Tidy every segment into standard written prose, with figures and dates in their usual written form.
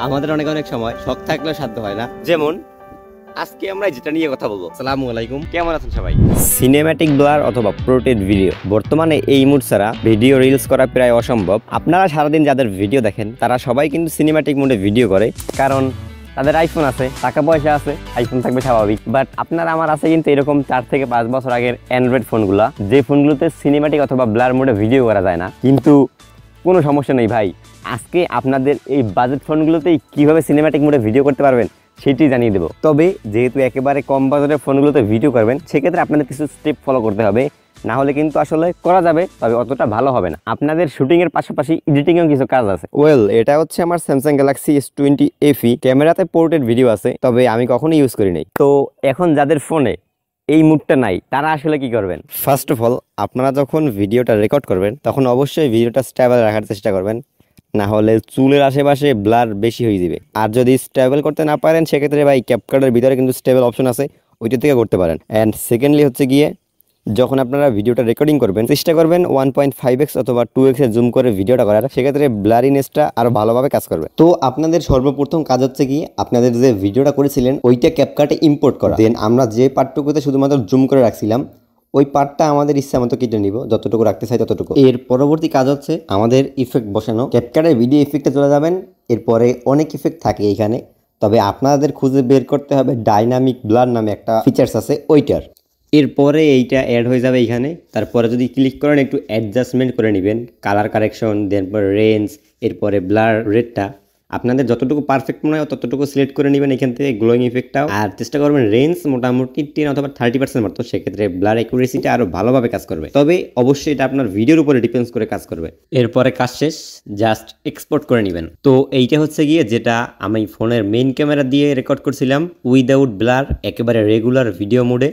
আমাদের অনেক অনেক সময় শখ থাকলেও সাধ্য হয় না। যেমন আজকে আমরা যেটা নিয়ে কথা বলবো। আসসালামু আলাইকুম, কেমন আছেন সবাই? সিনেম্যাটিক ব্লার অথবা প্রোটেড ভিডিও। বর্তমানে এই মুড ছাড়া ভিডিও রিলস করা প্রায় অসম্ভব। আপনারা সারাদিন যাদের ভিডিও দেখেন তারা সবাই কিন্তু সিনেম্যাটিক মোডে ভিডিও করে, কারণ তাদের আইফোন আছে, টাকা পয়সা আছে, আইফোন থাকবে স্বাভাবিক। বাট আপনার আমার আছে কিন্তু এরকম 4 থেকে 5 বছর আগের অ্যান্ড্রয়েড ফোনগুলা, যে ফোনগুলোতে সিনেম্যাটিক অথবা ব্লার মোডে ভিডিও করা যায় না। কিন্তু কোনো সমস্যা নেই ভাই, আজকে আপনাদের এই বাজেট ফোনগুলোতেই কিভাবে সিনেম্যাটিক মোডে ভিডিও করতে পারবেন সেটি জানিয়ে দেবো। তবে যেহেতু একেবারে কম বাজেটের ফোনগুলোতে ভিডিও করবেন, সেক্ষেত্রে আপনাদের কিছু স্টেপ ফলো করতে হবে, না হলে কিন্তু আসলে করা যাবে, তবে অতটা ভালো হবে না। আপনাদের শুটিং এর পাশাপাশি এডিটিং এও কিছু কাজ আছে। এটা হচ্ছে আমার স্যামসাং গ্যালাক্সি S20 FE। ক্যামেরাতে পোর্ট্রেট ভিডিও আছে, তবে আমি কখনো ইউজ করি নাই। তো এখন যাদের ফোনে এই মুডটা নাই তারা আসলে কি করবেন? ফার্স্ট অফ অল, আপনারা যখন ভিডিওটা রেকর্ড করবেন তখন অবশ্যই ভিডিওটা স্টেবল রাখার চেষ্টা করবেন, না হলে চুলের আশেপাশে ব্লার বেশি হয়ে যাবে। আর যদি স্টেবল করতে না পারেন, সেক্ষেত্রে ভাই ক্যাপকাটের ভিতরে কিন্তু স্টেবল অপশন আছে, ওইটা থেকে করতে পারেন। অ্যান্ড সেকেন্ডলি হচ্ছে গিয়ে, যখন আপনারা ভিডিওটা রেকর্ডিং করবেন চেষ্টা করবেন 1.5x অথবা 2x এ জুম করে ভিডিওটা করার, সেক্ষেত্রে ব্লারিনেসটা আরো ভালোভাবে কাজ করবে। তো আপনাদের সর্বপ্রথম কাজ হচ্ছে কি, আপনাদের যে ভিডিওটা করেছিলেন ওইটা ক্যাপকাটে ইম্পোর্ট করা। দেন আমরা যে পার্টটুকুতে শুধুমাত্র জুম করে রাখছিলাম, ওই পার্টটা আমাদের ইচ্ছা মতো কেটে নিব, যতটুকু রাখতে চাই ততটুকু। এর পরবর্তী কাজ হচ্ছে আমাদের ইফেক্ট বসানো। ক্যাপকাটের ভিডিও ইফেক্টে চলে যাবেন, এরপরে অনেক ইফেক্ট থাকে এইখানে, তবে আপনাদের খুঁজে বের করতে হবে ডাইনামিক ব্লার নামে একটা ফিচার্স আছে ওইটার। এরপরে এইটা অ্যাড হয়ে যাবে এইখানে। তারপরে যদি ক্লিক করেন একটু অ্যাডজাস্টমেন্ট করে নেবেন, কালার কারেকশন, দেনপর রেঞ্জ, এরপরে ব্লার রেটটা আপনাদের যতটুকু পারফেক্ট মনে হয় ততটুকু সিলেক্ট করে নেবেন এখান থেকে, গ্লোয়িং ইফেক্টটাও। আর চেষ্টা করবেন রেঞ্জ মোটামুটি 10 অথবা 30% মতো, সেক্ষেত্রে ব্লার অ্যাকুরেসিটা আরও ভালোভাবে কাজ করবে। তবে অবশ্যই এটা আপনার ভিডিওর উপরে ডিপেন্ডস করে কাজ করবে। এরপরে কাজ শেষ, জাস্ট এক্সপোর্ট করে নেবেন। তো এইটা হচ্ছে গিয়ে যেটা আমি ফোনের মেইন ক্যামেরা দিয়ে রেকর্ড করছিলাম উইদাউট ব্লার, একেবারে রেগুলার ভিডিও মোডে।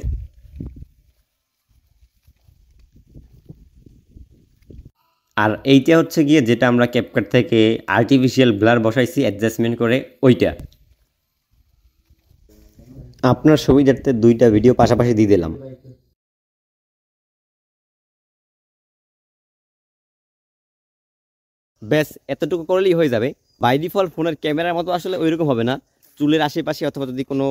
আর এইটা হচ্ছে গিয়ে যেটা আমরা ক্যাপকাট থেকে আর্টিফিশিয়াল ব্লার বসাইছি অ্যাডজাস্টমেন্ট করে ওইটা। আপনার সুবিধার্থে দুইটা ভিডিও পাশাপাশি দিয়ে দিলাম। ব্যাস এতটুকু করলেই হয়ে যাবে। বাই ডিফল্ট ফোনের ক্যামেরার মতো আসলে ওইরকম হবে না। চুলের আশেপাশে অথবা যদি কোনো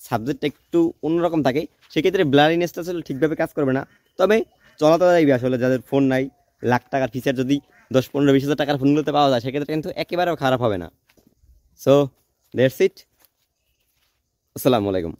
সাবজেক্ট একটু অন্যরকম থাকে, সেক্ষেত্রে ব্লারিনেসটা আসলে ঠিকভাবে কাজ করবে না। তবে চলাতে যাইবে আসলে, যাদের ফোন নাই, লাখ টাকার ফিচার যদি 10-15-20 হাজার টাকার ফোনগুলোতে পাওয়া যায়, সেক্ষেত্রে কিন্তু একেবারেও খারাপ হবে না। So that's it. আসসালামু আলাইকুম।